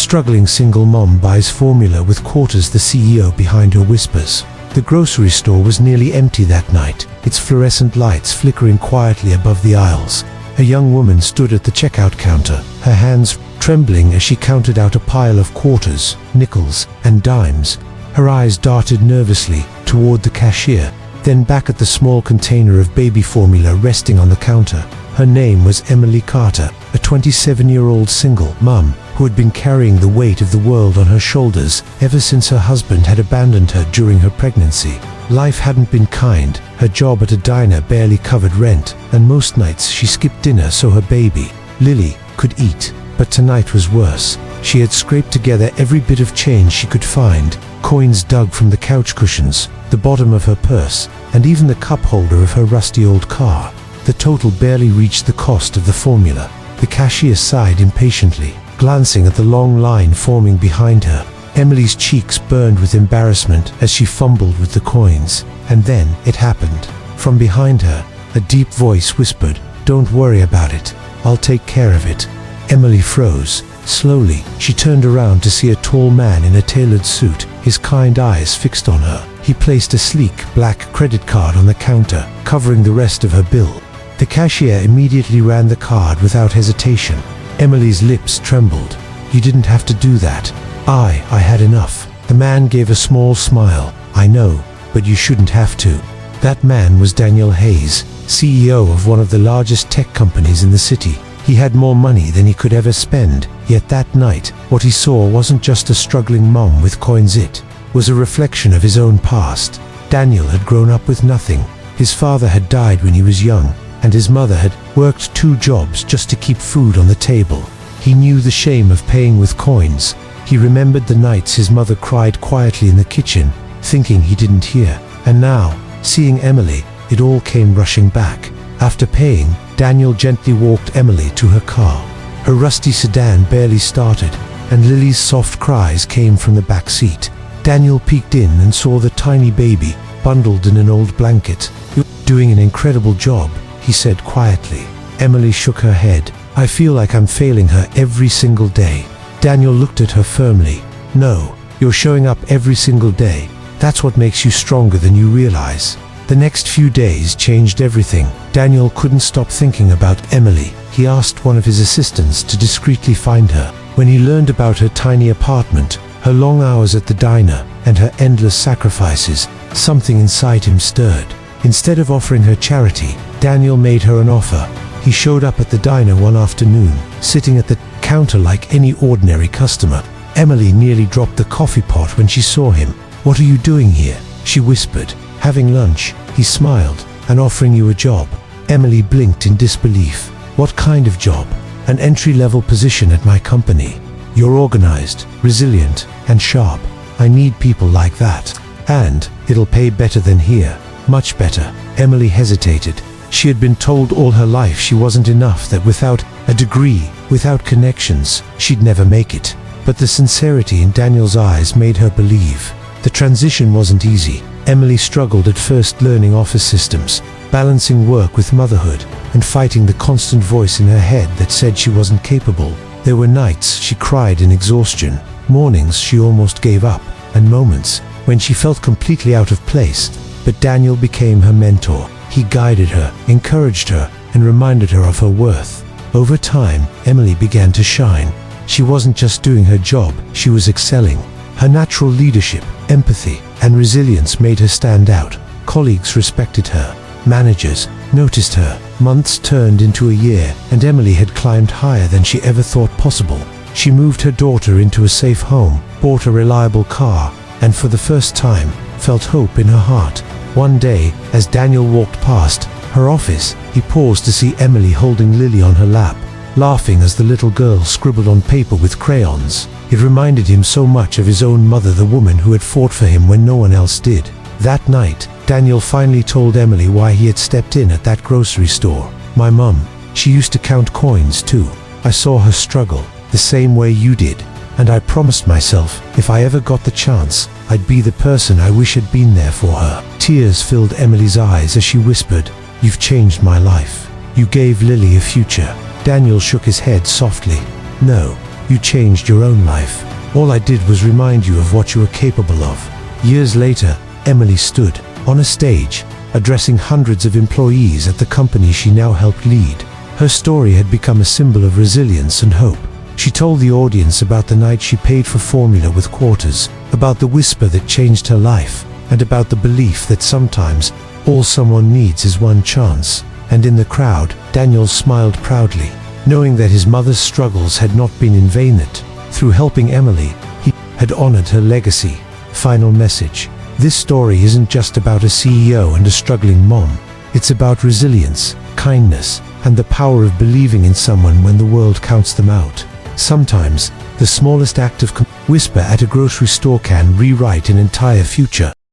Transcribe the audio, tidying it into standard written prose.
Struggling single mom buys formula with quarters. The CEO behind her whispers. The grocery store was nearly empty that night, its fluorescent lights flickering quietly above the aisles. A young woman stood at the checkout counter, her hands trembling as she counted out a pile of quarters, nickels, and dimes. Her eyes darted nervously toward the cashier, then back at the small container of baby formula resting on the counter. Her name was Emily Carter, a 27-year-old single mom who had been carrying the weight of the world on her shoulders ever since her husband had abandoned her during her pregnancy. Life hadn't been kind. Her job at a diner barely covered rent, and most nights she skipped dinner so her baby, Lily, could eat. But tonight was worse. She had scraped together every bit of change she could find, coins dug from the couch cushions, the bottom of her purse, and even the cup holder of her rusty old car. The total barely reached the cost of the formula. The cashier sighed impatiently, glancing at the long line forming behind her. Emily's cheeks burned with embarrassment as she fumbled with the coins. And then it happened. From behind her, a deep voice whispered, "Don't worry about it. I'll take care of it." Emily froze. Slowly, she turned around to see a tall man in a tailored suit, his kind eyes fixed on her. He placed a sleek, black credit card on the counter, covering the rest of her bill. The cashier immediately ran the card without hesitation. Emily's lips trembled. "You didn't have to do that. I had enough." The man gave a small smile. "I know, but you shouldn't have to." That man was Daniel Hayes, CEO of one of the largest tech companies in the city. He had more money than he could ever spend, yet that night, what he saw wasn't just a struggling mom with coins, it was a reflection of his own past. Daniel had grown up with nothing. His father had died when he was young, and his mother had worked 2 jobs just to keep food on the table. He knew the shame of paying with coins. He remembered the nights his mother cried quietly in the kitchen, thinking he didn't hear. And now, seeing Emily, it all came rushing back. After paying, Daniel gently walked Emily to her car. Her rusty sedan barely started, and Lily's soft cries came from the back seat. Daniel peeked in and saw the tiny baby, bundled in an old blanket. "You're doing an incredible job," he said quietly. Emily shook her head. "I feel like I'm failing her every single day." Daniel looked at her firmly. "No, you're showing up every single day. That's what makes you stronger than you realize." The next few days changed everything. Daniel couldn't stop thinking about Emily. He asked one of his assistants to discreetly find her. When he learned about her tiny apartment, her long hours at the diner, and her endless sacrifices, something inside him stirred. Instead of offering her charity, Daniel made her an offer. He showed up at the diner one afternoon, sitting at the counter like any ordinary customer. Emily nearly dropped the coffee pot when she saw him. "What are you doing here?" she whispered. "Having lunch," he smiled. "And offering you a job." Emily blinked in disbelief. "What kind of job?" "An entry-level position at my company. You're organized, resilient, and sharp. I need people like that. And it'll pay better than here. Much better." Emily hesitated. She had been told all her life she wasn't enough, that without a degree, without connections, she'd never make it. But the sincerity in Daniel's eyes made her believe. The transition wasn't easy. Emily struggled at first, learning office systems, balancing work with motherhood, and fighting the constant voice in her head that said she wasn't capable. There were nights she cried in exhaustion, mornings she almost gave up, and moments when she felt completely out of place. But Daniel became her mentor. He guided her, encouraged her, and reminded her of her worth. Over time, Emily began to shine. She wasn't just doing her job, she was excelling. Her natural leadership, empathy, and resilience made her stand out. Colleagues respected her. Managers noticed her. Months turned into a year, and Emily had climbed higher than she ever thought possible. She moved her daughter into a safe home, bought a reliable car, and for the first time, felt hope in her heart. One day, as Daniel walked past her office, he paused to see Emily holding Lily on her lap, laughing as the little girl scribbled on paper with crayons. It reminded him so much of his own mother, the woman who had fought for him when no one else did. That night, Daniel finally told Emily why he had stepped in at that grocery store. "My mum, she used to count coins too. I saw her struggle, the same way you did. And I promised myself, if I ever got the chance, I'd be the person I wish had been there for her." Tears filled Emily's eyes as she whispered, "You've changed my life. You gave Lily a future." Daniel shook his head softly. "No, You changed your own life. All I did was remind you of what you were capable of." Years later, Emily stood on a stage, addressing hundreds of employees at the company she now helped lead. Her story had become a symbol of resilience and hope. She told the audience about the night she paid for formula with quarters, about the whisper that changed her life, and about the belief that sometimes all someone needs is one chance. And in the crowd, Daniel smiled proudly, knowing that his mother's struggles had not been in vain, that through helping Emily, he had honored her legacy. Final message. This story isn't just about a CEO and a struggling mom. It's about resilience, kindness, and the power of believing in someone when the world counts them out. Sometimes, the smallest act of whisper at a grocery store can rewrite an entire future.